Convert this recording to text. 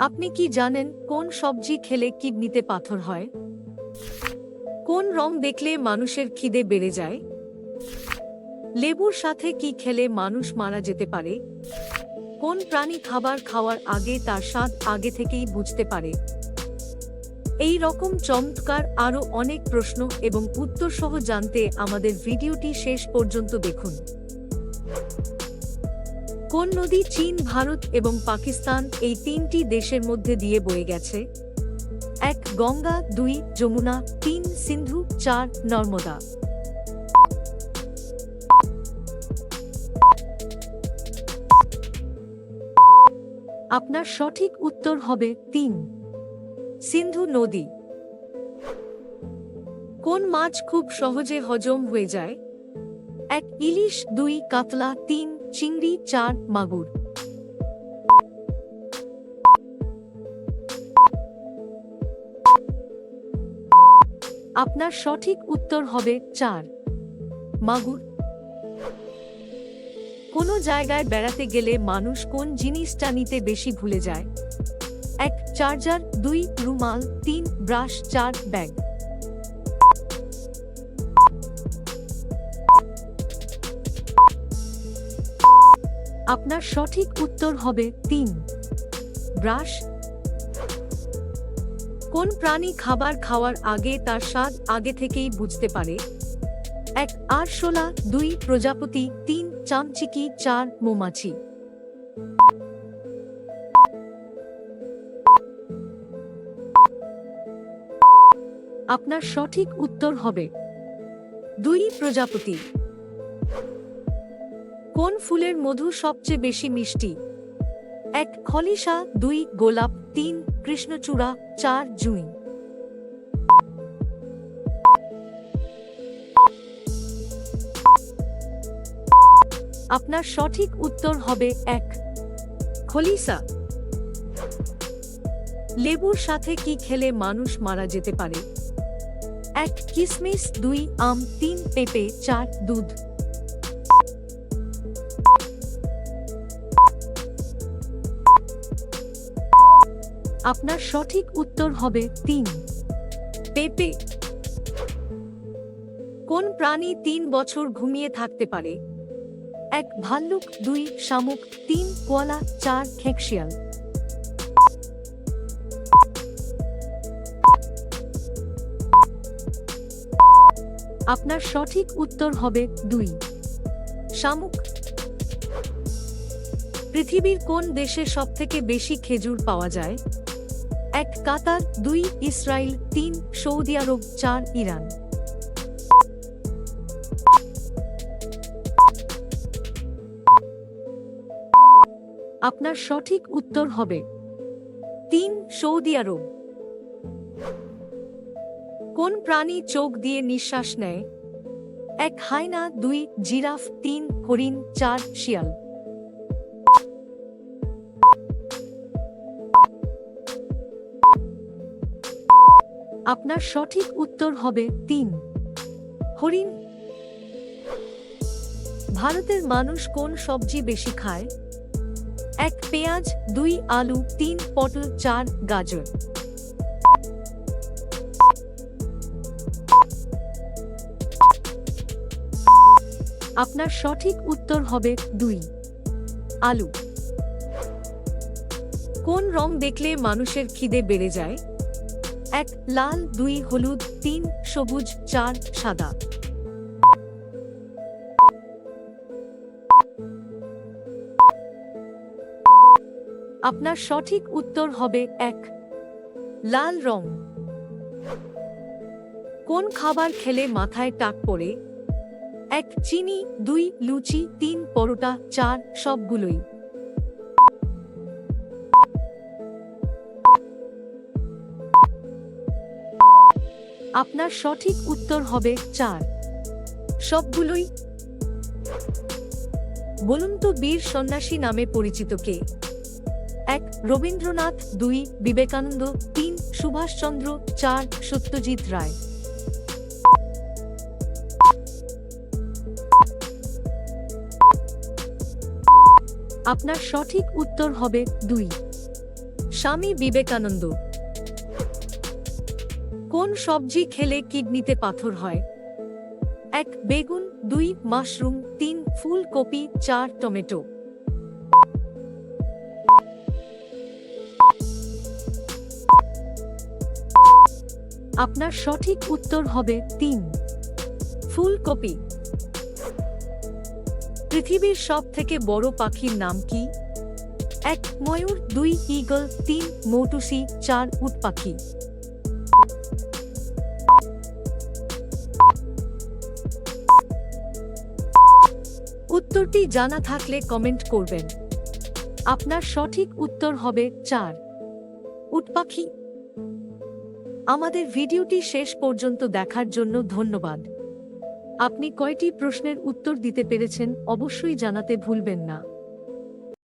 আপনি কি জানেন কোন সবজি খেলে কিডনিতে পাথর হয়? কোন রং দেখলে মানুষের খিদে বেড়ে যায়? লেবুর সাথে কি খেলে মানুষ মারা যেতে পারে? কোন প্রাণী খাবার খাওয়ার আগে তার স্বাদ আগে থেকেই বুঝতে পারে? এই রকম চমৎকার আরও অনেক প্রশ্ন এবং উত্তর সহ জানতে আমাদের ভিডিওটি শেষ পর্যন্ত দেখুন। কোন নদী চীন, ভারত এবং পাকিস্তান এই তিনটি দেশের মধ্যে দিয়ে বয়ে গেছে? 1 গঙ্গা, 2 যমুনা, 3 সিন্ধু, 4 নর্মদা। আপনার সঠিক উত্তর হবে 3 সিন্ধু নদী। কোন মাছ খুব সহজে হজম হয়ে যায়? 1 ইলিশ, 2 কাতলা, 3 চিংড়ি, 4 মাগুর। আপনার সঠিক উত্তর হবে 4 মাগুর। কোনো জায়গায় বেড়াতে গেলে মানুষ কোন জিনিসটা নিতে বেশি ভুলে যায়? 1 চার্জার, 2 রুমাল, 3 ব্রাশ, 4 ব্যাগ। আপনার সঠিক উত্তর হবে 3 ব্রাশ। কোন প্রাণী খাবার খাওয়ার আগে তার স্বাদ আগে থেকেই বুঝতে পারে? 1 আরশোলা, 2 প্রজাপতি, 3 চামচিকি, 4 মৌমাছি। আপনার সঠিক উত্তর হবে 2 প্রজাপতি। কোন ফুলের মধু সবচেয়ে বেশি মিষ্টি? 1 খলিশা, 2 গোলাপ, 3 কৃষ্ণচূড়া, 4 জুঁই। আপনার সঠিক উত্তর হবে 1 খলিশা। লেবুর সাথে কি খেলে মানুষ মারা যেতে পারে? 1 কিশমিশ, 2 আম, 3 পেঁপে, 4 দুধ। আপনার সঠিক উত্তর হবে 3 পেঁপে। কোন প্রাণী 3 বছর ঘুমিয়ে থাকতে পারে? 1 ভাল্লুক, 2 শামুক, 3 কোয়ালা, 4 খেকশিয়াল। আপনার সঠিক উত্তর হবে 2 শামুক। পৃথিবীর কোন দেশে সবথেকে বেশি খেজুর পাওয়া যায়? 1 কাতার, 2 ইসরায়েল, 3 সৌদি আরব, 4 ইরান। আপনার সঠিক উত্তর হবে 3 সৌদি আরব। কোন প্রাণী চোখ দিয়ে নিঃশ্বাস নেয়? 1 হায়না, 2 জিরাফ, 3 হরিণ, 4 শিয়াল। আপনার সঠিক উত্তর হবে 3 হরিণ। ভারতের মানুষ কোন সবজি বেশি খায়? 1 পেঁয়াজ, 2 আলু, 3 পটল, 4 গাজর। আপনার সঠিক উত্তর হবে 2 আলু। কোন রং দেখলে মানুষের খিদে বেড়ে যায়? 1 লাল, 2 হলুদ, 3 সবুজ, 4 সাদা। আপনার সঠিক উত্তর হবে 1 লাল রং। কোন খাবার খেলে মাথায় টাক পড়ে? 1 চিনি, 2 লুচি, 3 পরোটা, 4 সবগুলোই। আপনার সঠিক উত্তর হবে 4 সবগুলোই। বলুন তো বীর সন্ন্যাসী নামে পরিচিত কে? 1 রবীন্দ্রনাথ, 2 বিবেকানন্দ, 3 সুভাষচন্দ্র, 4 সত্যজিৎ রায়। আপনার সঠিক উত্তর হবে 2 স্বামী বিবেকানন্দ। কোন সবজি খেলে কিডনিতে পাথর হয়? 1 বেগুন, 2 মাশরুম, 3 ফুলকপি, 4 টমেটো। আপনার সঠিক উত্তর হবে 3 ফুলকপি। পৃথিবীর সবথেকে বড় পাখির নাম কি? 1 ময়ূর, 2 ঈগল, 3 মৌটুসি, 4 উট পাখি। উত্তরটি জানা থাকলে কমেন্ট করবেন। আপনার সঠিক উত্তর হবে 4 উট পাখি। আমাদের ভিডিওটি শেষ পর্যন্ত দেখার জন্য ধন্যবাদ। আপনি কয়টি প্রশ্নের উত্তর দিতে পেরেছেন অবশ্যই জানাতে ভুলবেন না।